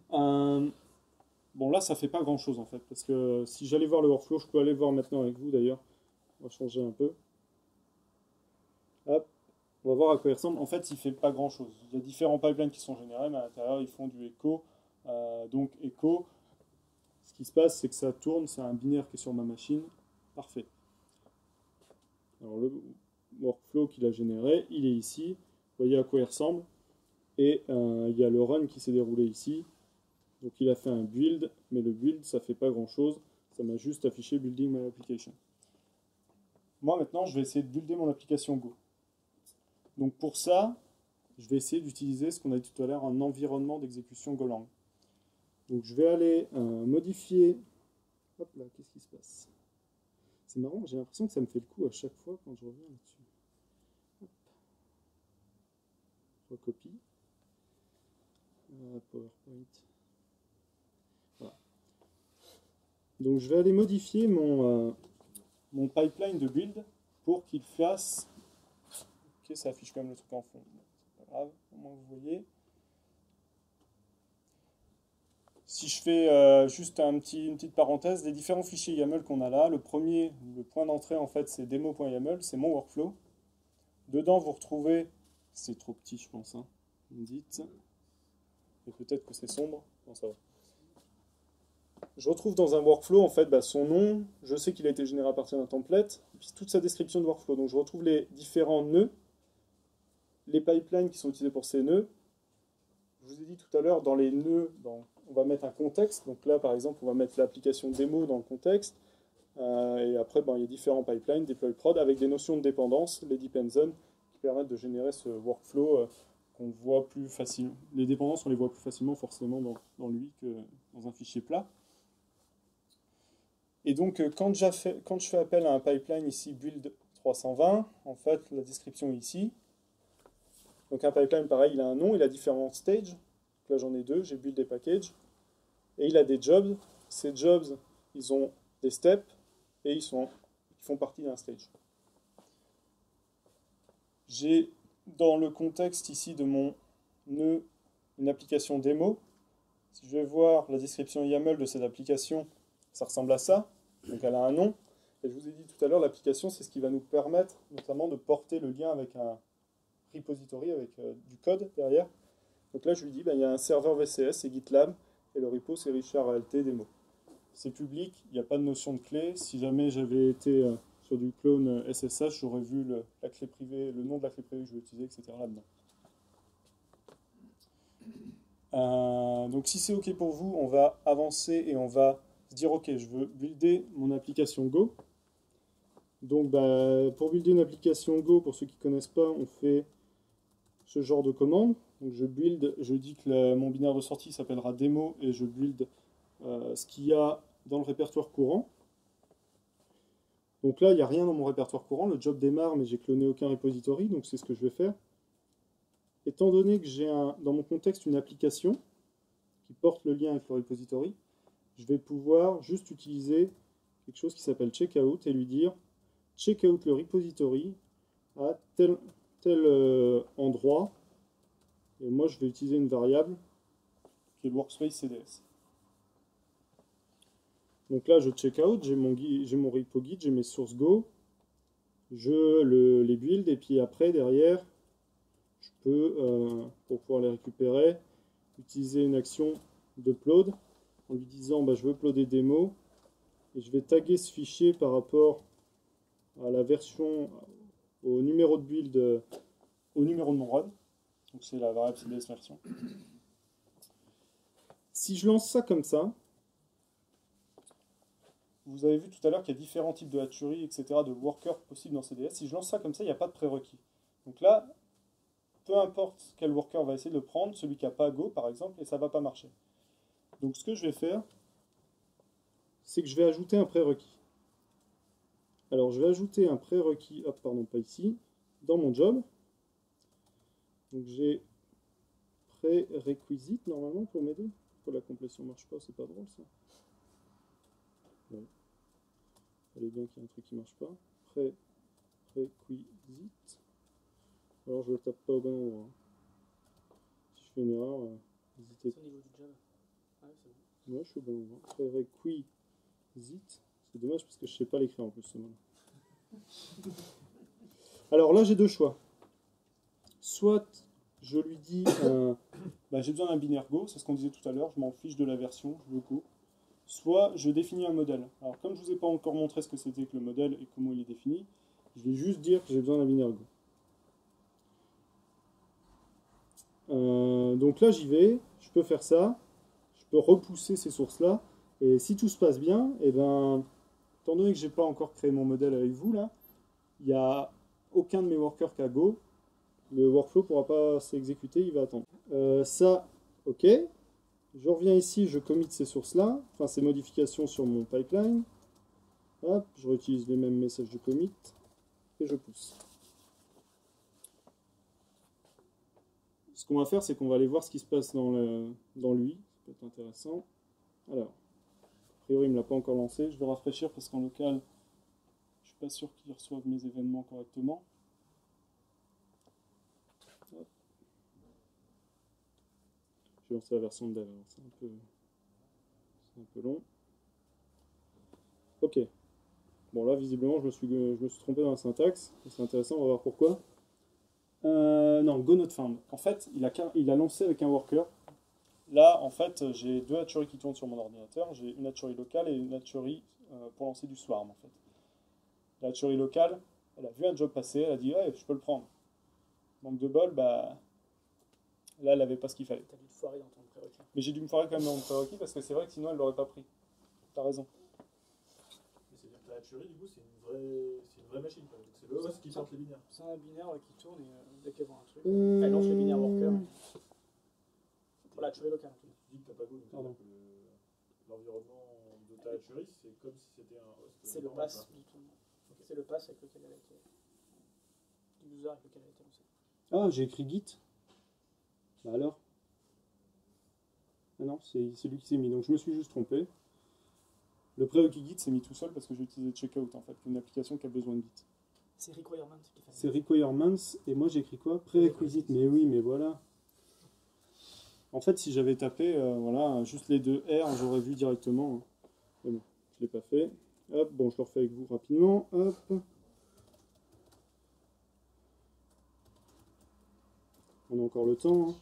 Bon, là, ça fait pas grand-chose en fait, parce que si j'allais voir le workflow, je peux aller le voir maintenant avec vous d'ailleurs. On va changer un peu. Hop, on va voir à quoi il ressemble. En fait, il fait pas grand-chose. Il y a différents pipelines qui sont générés, mais à l'intérieur, ils font du echo. Donc, echo, ce qui se passe, c'est que ça tourne, c'est un binaire qui est sur ma machine. Parfait. Alors, le workflow qu'il a généré, il est ici. Vous voyez à quoi il ressemble. Et il y a le run qui s'est déroulé ici. Donc il a fait un build, mais le build, ça fait pas grand chose. Ça m'a juste affiché building my application. Moi maintenant, je vais essayer de builder mon application Go. Donc pour ça, je vais essayer d'utiliser ce qu'on a dit tout à l'heure, un environnement d'exécution Golang. Donc je vais aller modifier... Hop là, qu'est-ce qui se passe? C'est marrant, j'ai l'impression que ça me fait le coup à chaque fois quand je reviens là-dessus. Je recopie. PowerPoint. Voilà. Donc je vais aller modifier mon pipeline de build pour qu'il fasse... Ok, ça affiche quand même le truc en fond. C'est pas grave, au moins vous voyez. Si je fais juste une petite parenthèse, les différents fichiers YAML qu'on a là, le premier, le point d'entrée en fait, c'est demo.yaml, c'est mon workflow. Dedans, vous retrouvez, c'est trop petit je pense, hein, vous me dites, et peut-être que c'est sombre, non ça va. Je retrouve dans un workflow en fait son nom, je sais qu'il a été généré à partir d'un template, et puis toute sa description de workflow. Donc je retrouve les différents nœuds, les pipelines qui sont utilisés pour ces nœuds. Je vous ai dit tout à l'heure, dans les nœuds, on va mettre un contexte. Donc là, par exemple, on va mettre l'application démo dans le contexte. Et après, il y a différents pipelines, deploy prod, avec des notions de dépendance, les depend zones, qui permettent de générer ce workflow qu'on voit plus facilement. Les dépendances, on les voit plus facilement forcément dans lui que dans un fichier plat. Et donc, quand je fais appel à un pipeline ici, build 320, en fait, la description est ici. Donc un pipeline, pareil, il a un nom, il a différents stages. Donc là, j'en ai deux, j'ai build des packages. Et il a des jobs. Ces jobs, ils ont des steps et ils font partie d'un stage. J'ai dans le contexte ici de mon nœud une application démo. Si je vais voir la description YAML de cette application, ça ressemble à ça. Donc elle a un nom. Et je vous ai dit tout à l'heure, l'application, c'est ce qui va nous permettre notamment de porter le lien avec un repository, avec du code derrière. Donc là, je lui dis, il y a un serveur VCS, c'est GitLab, et le repo, c'est Richard ALT démo. C'est public, il n'y a pas de notion de clé. Si jamais j'avais été sur du clone SSH, j'aurais vu la clé privée, le nom de la clé privée que je vais utiliser, etc. là-dedans. Donc si c'est OK pour vous, on va avancer et on va se dire, OK, je veux builder mon application Go. Donc pour builder une application Go, pour ceux qui ne connaissent pas, on fait ce genre de commande. Donc je dis que mon binaire de sortie s'appellera démo et je build ce qu'il y a dans le répertoire courant. Donc là, il n'y a rien dans mon répertoire courant, le job démarre, mais j'ai cloné aucun repository, donc c'est ce que je vais faire. Étant donné que j'ai dans mon contexte une application qui porte le lien avec le repository, je vais pouvoir juste utiliser quelque chose qui s'appelle checkout et lui dire checkout le repository à tel endroit. Et moi, je vais utiliser une variable qui est le workspace CDS. Donc là, je check out, j'ai mon repo Git, j'ai mes sources Go, je les build, et puis après, derrière, je peux, pour pouvoir les récupérer, utiliser une action d'upload. en lui disant bah, je veux uploader démo et je vais taguer ce fichier par rapport à la version, au numéro de build, au numéro de mon run. Donc c'est la variable CDS version. Si je lance ça comme ça, vous avez vu tout à l'heure qu'il y a différents types de hatcheries, etc., de workers possibles dans CDS. Si je lance ça comme ça, il n'y a pas de prérequis. Donc là, peu importe quel worker va essayer de le prendre, celui qui n'a pas Go par exemple, et ça ne va pas marcher. Donc ce que je vais faire, c'est que je vais ajouter un prérequis. Alors je vais ajouter un prérequis, hop, pardon, pas ici, dans mon job. Donc j'ai prérequisite normalement pour m'aider. Pourquoi la complétion ne marche pas? C'est pas drôle ça. Bon. Fallait bien qu'il y ait un truc qui ne marche pas. Prérequisite. Alors je ne le tape pas au bon endroit. Si je fais une erreur, n'hésitez pas. C'est au niveau du job. Ah, c'est bon. Ouais, je suis au bon endroit. Prérequisite. C'est dommage parce que je ne sais pas l'écrire en plus ce mot-là. Alors là, j'ai deux choix. Soit je lui dis bah, j'ai besoin d'un binaire Go, c'est ce qu'on disait tout à l'heure, je m'en fiche de la version, je veux Go. Soit je définis un modèle. Alors comme je ne vous ai pas encore montré ce que c'était que le modèle et comment il est défini, je vais juste dire que j'ai besoin d'un binaire Go. Donc là j'y vais, je peux faire ça, je peux repousser ces sources-là, et si tout se passe bien, et ben, étant donné que je n'ai pas encore créé mon modèle avec vous, là, il n'y a aucun de mes workers qui a Go, le workflow ne pourra pas s'exécuter, il va attendre. Ça, ok. Je reviens ici, je commit ces sources-là, enfin ces modifications sur mon pipeline. Hop, je réutilise les mêmes messages de commit, et je pousse. Ce qu'on va faire, c'est qu'on va aller voir ce qui se passe dans lui. Ça peut être intéressant. Alors, a priori, il ne me l'a pas encore lancé. Je vais rafraîchir parce qu'en local, je ne suis pas sûr qu'il reçoive mes événements correctement. Hop. Je vais lancer la version de dev. C'est un peu long. Ok. Bon, là, visiblement, je me suis trompé dans la syntaxe. C'est intéressant, on va voir pourquoi. Non, go not found. En fait, il a lancé avec un worker. Là, en fait, j'ai deux hatcheries qui tournent sur mon ordinateur. J'ai une hatcherie locale et une hatcherie pour lancer du swarm, en fait. La hatcherie locale, elle a vu un job passer, elle a dit ouais, je peux le prendre. Manque de bol, bah là, elle n'avait pas ce qu'il fallait. T'as dû te foirer dans ton prérequis. Mais j'ai dû me foirer quand même dans mon prérequis parce que c'est vrai que sinon, elle l'aurait pas pris. T'as raison. Mais c'est-à-dire que la hatcherie, du coup, c'est une vraie machine. C'est le host qui porte les binaires. C'est un binaire qui tourne et dès qu'elle voit un truc, elle lance le binaire worker. Pour la hatcherie locale. Tu dis que t'as pas Go, donc Pardon. l'environnement de ta hatcherie, c'est comme si c'était un host. C'est le pass du tournoi. Okay. C'est le pass avec lequel elle a été. Du user avec lequel elle a été lancée. Ah, j'ai écrit Git. Bah alors? Ah non, c'est lui qui s'est mis, donc je me suis juste trompé. Le prérequis Git s'est mis tout seul parce que j'ai utilisé Checkout en fait, qui est une application qui a besoin de Git. C'est requirement qui fait. C'est requirements, et moi j'ai écrit quoi? Prerequisite, mais oui, mais voilà. En fait, si j'avais tapé, voilà, juste les deux R, j'aurais vu directement. Mais bon, je ne l'ai pas fait. Hop, bon, je le refais avec vous rapidement. Hop. On a encore le temps, hein.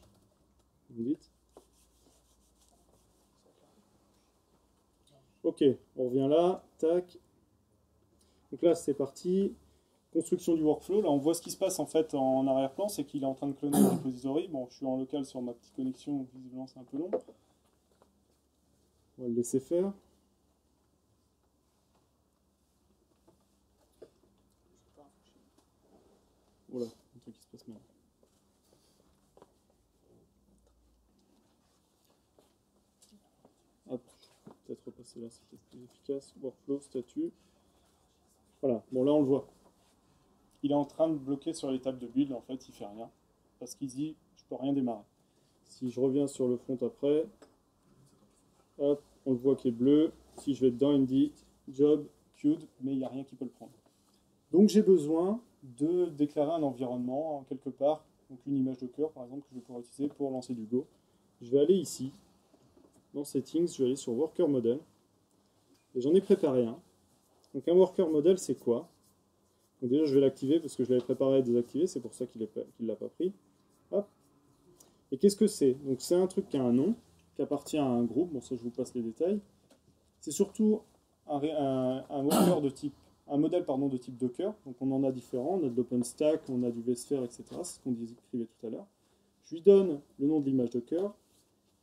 Vous me dites. Ok, on revient là. Tac. Donc là, c'est parti. Construction du workflow. Là, on voit ce qui se passe en fait en arrière-plan, c'est qu'il est en train de cloner le repository. Bon, je suis en local sur ma petite connexion, donc visiblement c'est un peu long. On va le laisser faire. Voilà, un truc qui se passe mal. Hop, peut-être repasser là, c'est peut-être plus efficace. Workflow, statut. Voilà, bon là on le voit. Il est en train de bloquer sur l'étape de build, en fait, il fait rien. Parce qu'il dit, je peux rien démarrer. Si je reviens sur le front après, hop, on le voit qui est bleu. Si je vais dedans, il me dit job, queued, mais il n'y a rien qui peut le prendre. Donc j'ai besoin de déclarer un environnement quelque part, donc une image Docker par exemple, que je vais pouvoir utiliser pour lancer du Go. Je vais aller ici, dans Settings, je vais aller sur Worker Model, et j'en ai préparé un. Donc un Worker Model, c'est quoi? Donc déjà, je vais l'activer parce que je l'avais préparé à désactiver, c'est pour ça qu'il ne l'a pas pris. Hop. Et qu'est-ce que c'est? Donc c'est un truc qui a un nom. qui appartient à un groupe. Bon, ça, je vous passe les détails. C'est surtout un worker de type, un modèle pardon, de type Docker. Donc, on en a différents. On a de l'OpenStack, on a du vSphere, etc. C'est ce qu'on décrivait tout à l'heure. Je lui donne le nom de l'image Docker.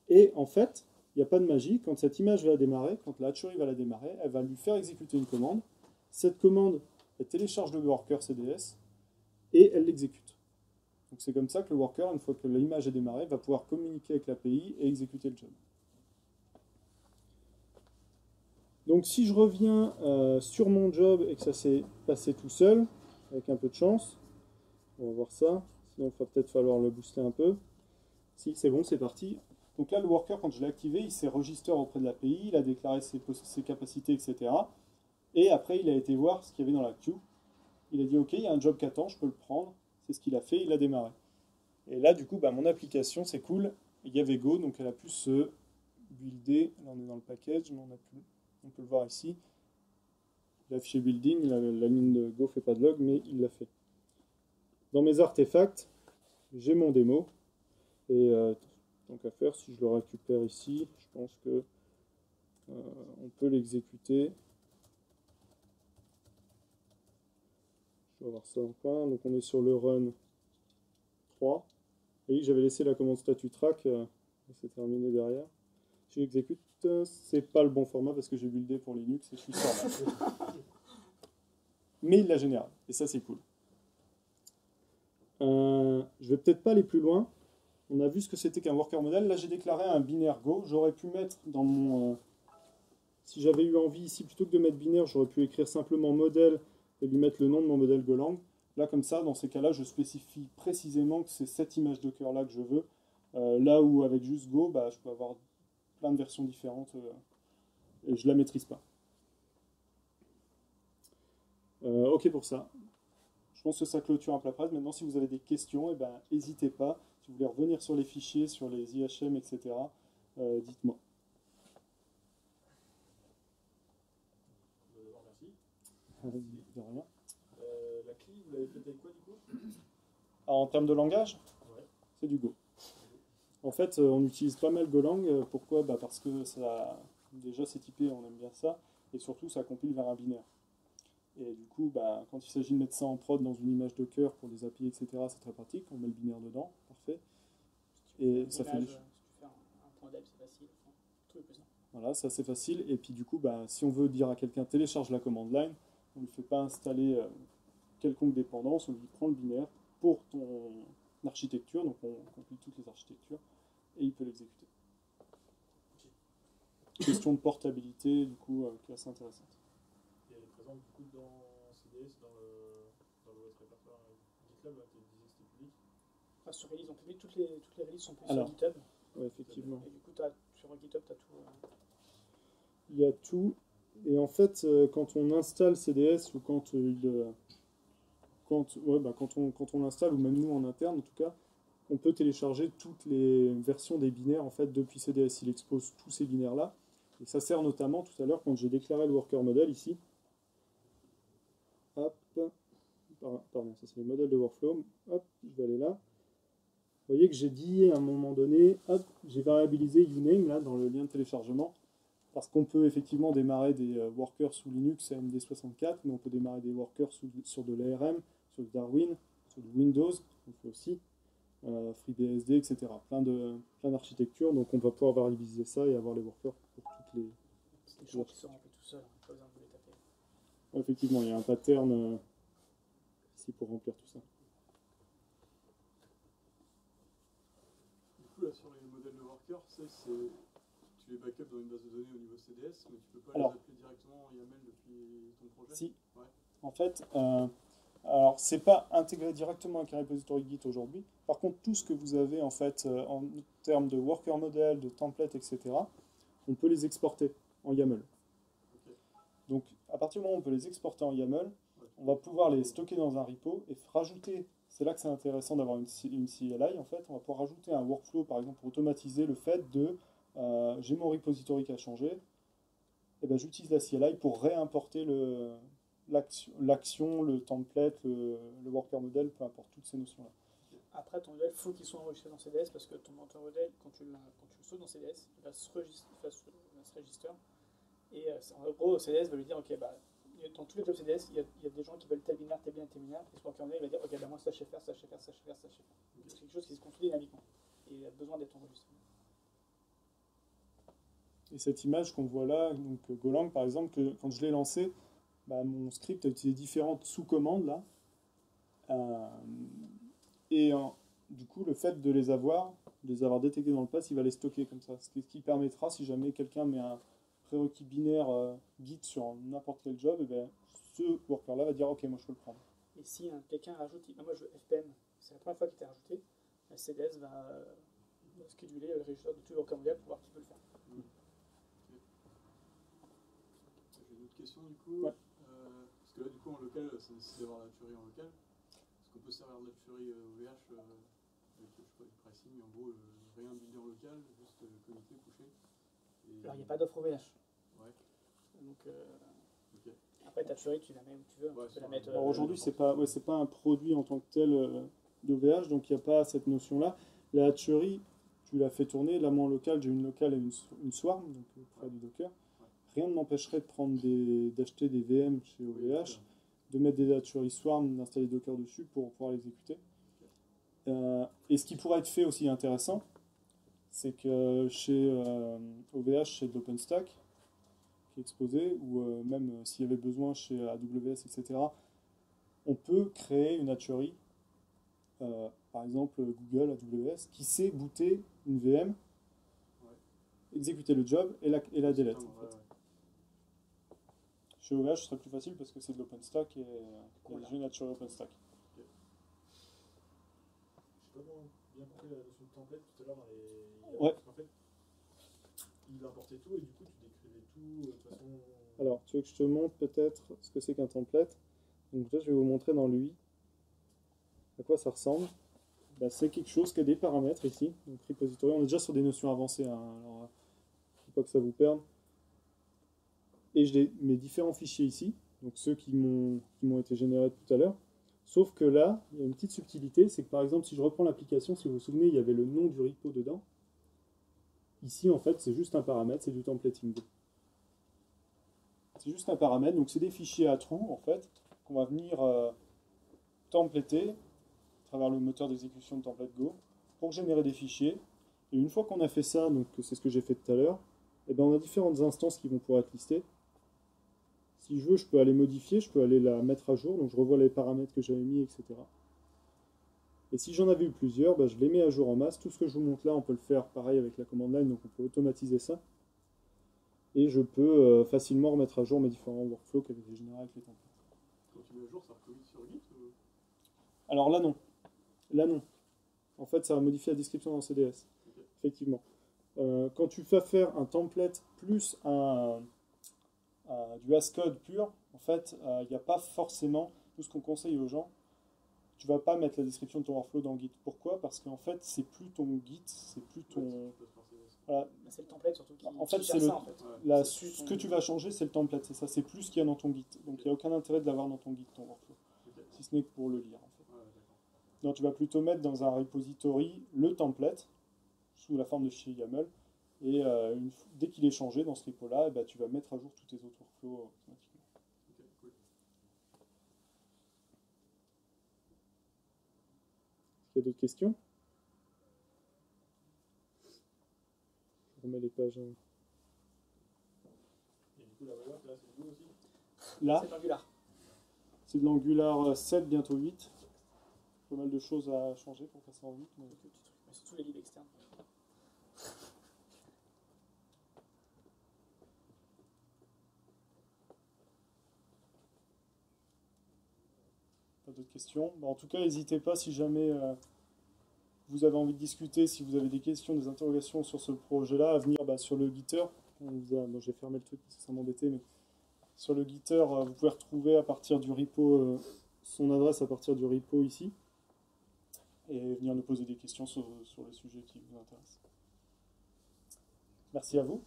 Et en fait, il n'y a pas de magie. Quand cette image va démarrer, quand la hatchery va la démarrer, elle va lui faire exécuter une commande. Cette commande, elle télécharge le worker CDS et elle l'exécute. Donc c'est comme ça que le worker, une fois que l'image est démarrée, va pouvoir communiquer avec l'API et exécuter le job. Donc si je reviens sur mon job et que ça s'est passé tout seul, avec un peu de chance, on va voir ça, sinon il va peut-être falloir le booster un peu. Si, c'est bon, c'est parti. Donc là, le worker, quand je l'ai activé, il s'est registré auprès de l'API, il a déclaré ses capacités, etc. Et après, il a été voir ce qu'il y avait dans la queue. Il a dit, OK, il y a un job qui attend, je peux le prendre. C'est ce qu'il a fait, il a démarré. Et là, du coup, mon application, c'est cool. Il y avait Go, donc elle a pu se builder. Là, on est dans le package, mais on peut le voir ici. Il a affiché building, la ligne de Go ne fait pas de log, mais il l'a fait. Dans mes artefacts, j'ai mon démo. Et tant qu'à faire, si je le récupère ici, je pense que on peut l'exécuter. Je vais voir ça en coin. Donc on est sur le run 3. Vous voyez que j'avais laissé la commande statut track, c'est terminé derrière. Si j'exécute, c'est pas le bon format parce que j'ai buildé pour Linux et je suis format. Mais il l'a généré, et ça c'est cool. Je vais peut-être pas aller plus loin. On a vu ce que c'était qu'un worker model. Là j'ai déclaré un binaire Go. J'aurais pu mettre dans mon... si j'avais eu envie ici, plutôt que de mettre binaire, j'aurais pu écrire simplement modèle et lui mettre le nom de mon modèle Golang. Là, comme ça, dans ces cas-là, je spécifie précisément que c'est cette image Docker-là que je veux. Là où, avec juste Go, je peux avoir plein de versions différentes et je ne la maîtrise pas. OK pour ça. Je pense que ça clôture un peu la phrase. Maintenant, si vous avez des questions, n'hésitez pas. Si vous voulez revenir sur les fichiers, sur les IHM, etc., dites-moi. Merci. De rien. La CLI, vous l'avez faite avec quoi du coup? En termes de langage, ouais. C'est du Go. En fait, on utilise pas mal Golang. Pourquoi? Parce que ça, déjà c'est typé, on aime bien ça, et surtout ça compile vers un binaire. Et du coup, quand il s'agit de mettre ça en prod dans une image Docker pour des API, etc., c'est très pratique. On met le binaire dedans, parfait. Et ça fait. Si tu fais un point d'app, c'est facile. Tout est plus simple. Voilà, ça c'est facile. Et puis du coup, si on veut dire à quelqu'un télécharge la command line, on ne lui fait pas installer quelconque dépendance, on lui prend le binaire pour ton architecture, donc on compile toutes les architectures, et il peut l'exécuter. Question de portabilité, du coup, qui est assez intéressante. Et elle est présente du coup dans CDS, dans votre répertoire GitLab, tu disais que c'était public. Enfin, sur release en public, toutes les releases sont publiées sur GitHub. Ouais, effectivement. Et du coup, sur GitHub, tu as tout. Il y a tout. Et en fait, quand on installe CDS ou quand on l'installe, ou même nous en interne en tout cas, on peut télécharger toutes les versions des binaires en fait depuis CDS. Il expose tous ces binaires là. Et ça sert notamment tout à l'heure quand j'ai déclaré le worker model ici. Hop. Pardon, ça c'est le modèle de workflow. Hop, je vais aller là. Vous voyez que j'ai dit à un moment donné, hop, j'ai variabilisé uname là dans le lien de téléchargement. Parce qu'on peut effectivement démarrer des workers sous Linux AMD64, mais on peut démarrer des workers sur de l'ARM, sur du Darwin, sur du Windows, on fait aussi, FreeBSD, etc. Plein d'architectures, donc on va pouvoir variabiliser ça et avoir les workers pour toutes les... C'est des choses qui sortent un peu tout seul, pas besoin de les taper. Effectivement, il y a un pattern ici pour remplir tout ça. Du coup, là, sur les modèles de workers, tu les backups dans une base de données au niveau CDS, mais tu peux pas les appeler directement en YAML depuis ton projet? Si. Ouais. En fait, alors c'est pas intégré directement avec un repository Git aujourd'hui. Par contre, tout ce que vous avez en fait en termes de worker model, de template, etc., on peut les exporter en YAML. Okay. Donc, à partir du moment où on peut les exporter en YAML, on va pouvoir les stocker dans un repo et rajouter. C'est là que c'est intéressant d'avoir une CLI. En fait, on va pouvoir rajouter un workflow, par exemple, pour automatiser le fait de j'ai mon repository qui a changé, et j'utilise la CLI pour réimporter l'action, le template, le worker model, peu importe, toutes ces notions-là. Après, ton modèle, il faut qu'il soit enregistré dans CDS parce que ton modèle, quand tu le sautes dans CDS, il va se register. Et en gros, CDS va lui dire, ok, bah, dans tous les jobs CDS, il y a des gens qui veulent tel binaire, tel binaire, tel binaire. Et ce Worker model, il va dire, ok, bah, moi, ça, je sais faire, ça, je sais faire, ça, je sais faire, ça, je sais faire. C'est quelque chose qui se construit dynamiquement. Et il a besoin d'être enregistré. Et cette image qu'on voit là, donc Golang par exemple, que, quand je l'ai lancé, bah, mon script a utilisé différentes sous-commandes là. Du coup, le fait de les avoir détectés dans le pass, il va les stocker comme ça. Ce qui permettra, si jamais quelqu'un met un prérequis binaire Git sur n'importe quel job, et bien, ce worker-là va dire ok, moi je peux le prendre. Et si quelqu'un rajoute, moi je veux FPM, c'est la première fois qu'il était rajouté, la CDS va scheduler le régisseur de tout le worker model pour voir qui peut le faire. J'ai une autre question du coup. Ouais. Parce que là, du coup, en local, ça nécessite d'avoir la tuerie en local. Est-ce qu'on peut servir de la tuerie OVH avec je sais pas, du pricing, en gros, rien buildé en local, juste connecté, couché. Alors il n'y a pas d'offre OVH. Ouais. Donc, Ok. après ta tuerie, tu la mets où tu veux. Ouais, tu peux la mettre, Alors aujourd'hui, c'est pas un produit en tant que tel d'OVH, donc il n'y a pas cette notion-là. La hatchery, tu la fais tourner. Là, moi en local, j'ai une locale et une swarm, donc pour faire du Docker. Rien ne m'empêcherait d'acheter des VM chez OVH, de mettre des hatchery swarm, d'installer Docker dessus pour pouvoir l'exécuter. Et ce qui pourrait être fait aussi intéressant, c'est que chez OVH, c'est de l'OpenStack qui est exposé, ou même s'il y avait besoin chez AWS, etc., on peut créer une hatchery, par exemple Google, AWS, qui sait booter une VM, exécuter le job et la delete. En fait. Chez OVH, ce serait plus facile parce que c'est de l'OpenStack et il y a déjà une hatchery OpenStack. Je n'ai pas bien compris la notion de template tout à l'heure. Ouais. En fait, il importait tout et du coup, tu décrivais tout de façon. Alors, tu veux que je te montre peut-être ce que c'est qu'un template? Donc là, je vais vous montrer dans lui à quoi ça ressemble. Ben, c'est quelque chose qui a des paramètres ici. Donc, repository, on est déjà sur des notions avancées, hein, alors il ne faut pas que ça vous perde. Et j'ai mes différents fichiers ici, donc ceux qui m'ont été générés tout à l'heure. Sauf que là, il y a une petite subtilité, c'est que par exemple, si je reprends l'application, si vous vous souvenez, il y avait le nom du repo dedans. Ici, en fait, c'est juste un paramètre, c'est du templating. C'est juste un paramètre, donc c'est des fichiers à trous, en fait, qu'on va venir templater à travers le moteur d'exécution de template Go pour générer des fichiers. Et une fois qu'on a fait ça, donc c'est ce que j'ai fait tout à l'heure, et ben on a différentes instances qui vont pouvoir être listées. Si je veux, je peux aller modifier, je peux aller la mettre à jour, donc je revois les paramètres que j'avais mis, etc. Et si j'en avais eu plusieurs, ben je les mets à jour en masse. Tout ce que je vous montre là, on peut le faire pareil avec la command line, donc on peut automatiser ça. Et je peux facilement remettre à jour mes différents workflows qui avaient été générés avec les templates. Quand tu mets à jour, ça recommit sur Git ou... Alors là, non. Là, non. En fait, ça va modifier la description dans CDS. Okay. Effectivement. Quand tu fais faire un template plus du Hascode pur, en fait, il n'y a pas forcément tout ce qu'on conseille aux gens. Tu ne vas pas mettre la description de ton workflow dans Git. Pourquoi? Parce qu'en fait, c'est plus ton Git, c'est plus ton... Voilà. C'est le template surtout qui en fait, c'est le, ça, en fait. Ce que tu vas changer, c'est le template, c'est ça. C'est plus ce qu'il y a dans ton Git. Donc, il n'y a aucun intérêt de l'avoir dans ton Git, ton workflow. Si ce n'est que pour le lire, en fait. Donc, tu vas plutôt mettre dans un repository le template, sous la forme de fichier YAML, et dès qu'il est changé dans ce repo-là, eh ben, tu vas mettre à jour tous tes autres workflows automatiquement. Okay, cool. Est-ce qu'il y a d'autres questions? Je remets les pages. Et du coup, la valeur, là, c'est Go aussi? Là, c'est de l'Angular. C'est de l'Angular 7, bientôt 8. Pas mal de choses à changer pour passer en 8. Mais... surtout les libs externes. Pas d'autres questions? En tout cas, n'hésitez pas si jamais vous avez envie de discuter, si vous avez des questions, des interrogations sur ce projet-là, à venir sur le Gitter. J'ai fermé le truc parce que ça m'embêtait, mais sur le Gitter, vous pouvez retrouver à partir du repo, son adresse à partir du repo ici, et venir nous poser des questions sur les sujets qui vous intéressent. Merci à vous.